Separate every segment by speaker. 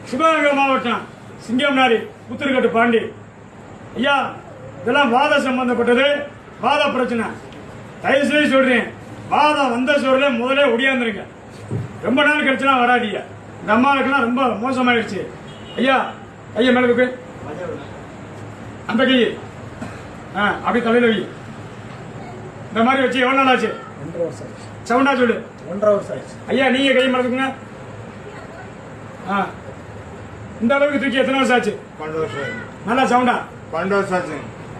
Speaker 1: சிவகங்கை மாவட்டம் சிங்கம்னாரி புத்தூர்கட்டு பாண்டி ஐயா, இதெல்லாம் வாத சம்பந்தப்பட்டது. வாத பிரச்சனை. தயவுசெய்து சொல்றேன், வாதம் வந்த சொல்ல முதலே ஒடியாந்துருங்க. ரொம்ப நாள் கழிச்சுலாம் வராதியா. இந்த அம்மாவுக்குலாம் ரொம்ப மோசமாயிடுச்சு. ஐயா, ஐயா மேல இருக்கு அந்த கை அப்படி தலையில வை. இந்த மாதிரி வச்சு எவ்வளவு நாள் ஆச்சு?
Speaker 2: 1.5 வருஷம்.
Speaker 1: சவுண்டா சொல்லு.
Speaker 2: 1.5 வருஷம் ஆச்சு.
Speaker 1: ஐயா, நீங்க கை மறந்துக்குங்க. இந்த அளவுக்கு தூக்கி எத்தனை வருஷம் ஆச்சு?
Speaker 2: 12 வருஷம்.
Speaker 1: நல்லா சவுண்டா.
Speaker 2: 12 வருஷம் ஆச்சு.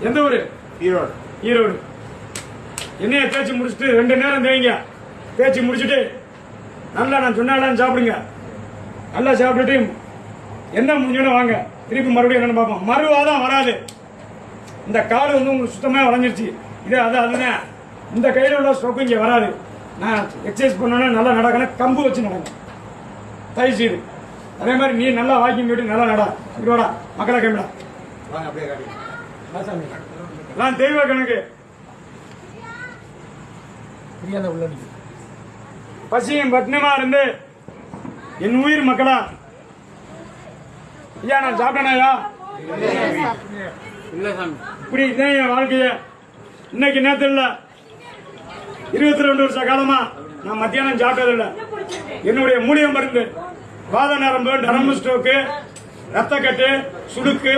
Speaker 1: எந்த ஊரு?
Speaker 2: ஈரோடு.
Speaker 1: ஈரோடு. எண்ணெயை தேய்ச்சி முடிச்சுட்டு 2 நேரம் தேய்ங்க. தேய்ச்சி முடிச்சுட்டு நல்லா நான் சொன்னாலும் சாப்பிடுங்க. நல்லா சாப்பிட்டுட்டு என்ன முடிஞ்சோன்னு வாங்க. திருப்பி மறுபடியும் என்னன்னு பார்ப்போம். மறுவாதான் வராது. இந்த கால் வந்து உங்களுக்கு சுத்தமாக வளைஞ்சிருச்சு. இது அதுதான். இந்த கையில் உள்ள ஸ்ட்ரோக்கு இங்கே வராது. நான் எக்ஸசைஸ் பண்ணோன்னா நல்லா நடக்கணும். கம்பு வச்சு நடங்க தயவு செய்து. அதே மாதிரி நீ நல்லா வாக்கிங் போயிட்டு நல்லா நட. இப்படிவாடா மக்களை கைவிடா. எல்லாம் தெய்வ கணக்கு. பசியும் பட்டினமா இருந்து என் உயிர் மக்களா. ஐயா, நான் சாப்பிட்டேனாயா? இப்படி இதான் என் வாழ்க்கைய. இன்னைக்கு நேரத்தில் இல்ல, 22 வருஷ காலமா நான் மத்தியானம் சாப்பிட்டதில்லை. என்னுடைய மூலிகை மருந்து வாத நரம்பு, நரம்பு ஸ்ட்ரோக்கு, ரத்தக்கட்டு, சுடுக்கு,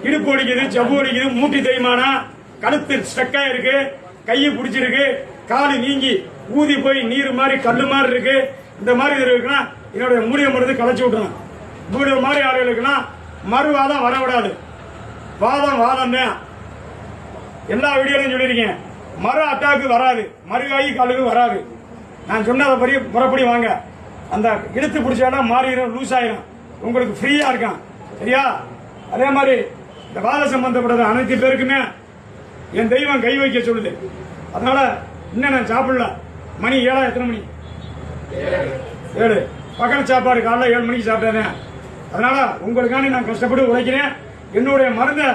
Speaker 1: இடுப்பு ஒடிக்குது, ஜவ்வு ஒடிக்குது, மூட்டி தேய்மானம், கழுத்து ஸ்டக்கா இருக்கு, கையை பிடிச்சிருக்கு, காலு நீங்கி ஊதி போய் நீர் மாதிரி கல்லு மாதிரி இருக்கு. இந்த மாதிரி இருக்குன்னா என்னுடைய மூலிகை மருந்து கலைச்சு விட்டுறேன். மூலிகை மாதிரி ஆளுகளுக்குன்னா மறுவாதம் வரவிடாது. வாதம் வாதம் தான். எல்லா வீடியோலையும் சொல்லியிருக்கேன். மறு அட்டாக்கு வராது, மறுகாயி காலுக்கு வராது. நான் சொன்னதை படி முறைப்படி வாங்க. அந்த இழுத்து பிடிச்சாலும் மாறிடும், லூஸ் ஆயிரும். உங்களுக்கு ஃப்ரீயா இருக்கான். சரியா? அதே மாதிரி இந்த வாத சம்பந்தப்பட்டது அனைத்து பேருக்குமே என் தெய்வம் கை வைக்க சொல்லுது. அதனால இன்னும் நான் சாப்பிடல. மணி 7. எத்தனை மணி? 7. பகல் சாப்பாடு காலைல 7 மணிக்கு சாப்பிட்டேன். அதனால உங்களுக்காண்டி நான் கஷ்டப்பட்டு உழைக்கிறேன். என்னுடைய மருந்தை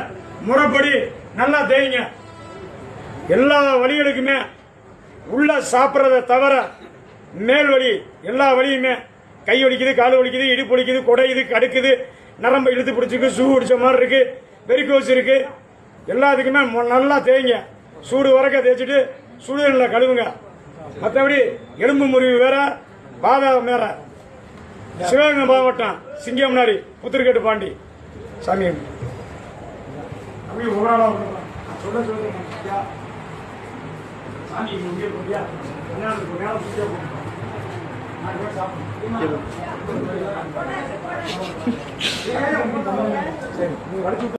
Speaker 1: முறைப்படி நல்லா தேய்ங்க. எல்லா வழிகளுக்குமே உள்ள சாப்பிட்றத தவிர மேல் வலி எல்லா வலியுமே, கை ஒலிக்குது, கால் ஒலிக்குது, இடுப்பு ஒலிக்குது, குடையுது, கடுக்குது, நரம்பு இழுத்து பிடிச்சிருக்கு, சூ பிடிச்ச மாதிரி இருக்கு, வெரிகோஸ் இருக்கு, எல்லாத்துக்குமே நல்லா தேய்ங்க. சூடு வரக்க தேய்ச்சிட்டு சுடுதண்ணில் கழுவுங்க. மற்றபடி எலும்பு முறிவு வேற, பாதம் வேற. சிவகங்கை மாவட்டம் சிங்கம்னாரி புத்தூர்கட்டு பாண்டி. சாமி அப்படியே ஓவராலா சொல்ல சாமி மேல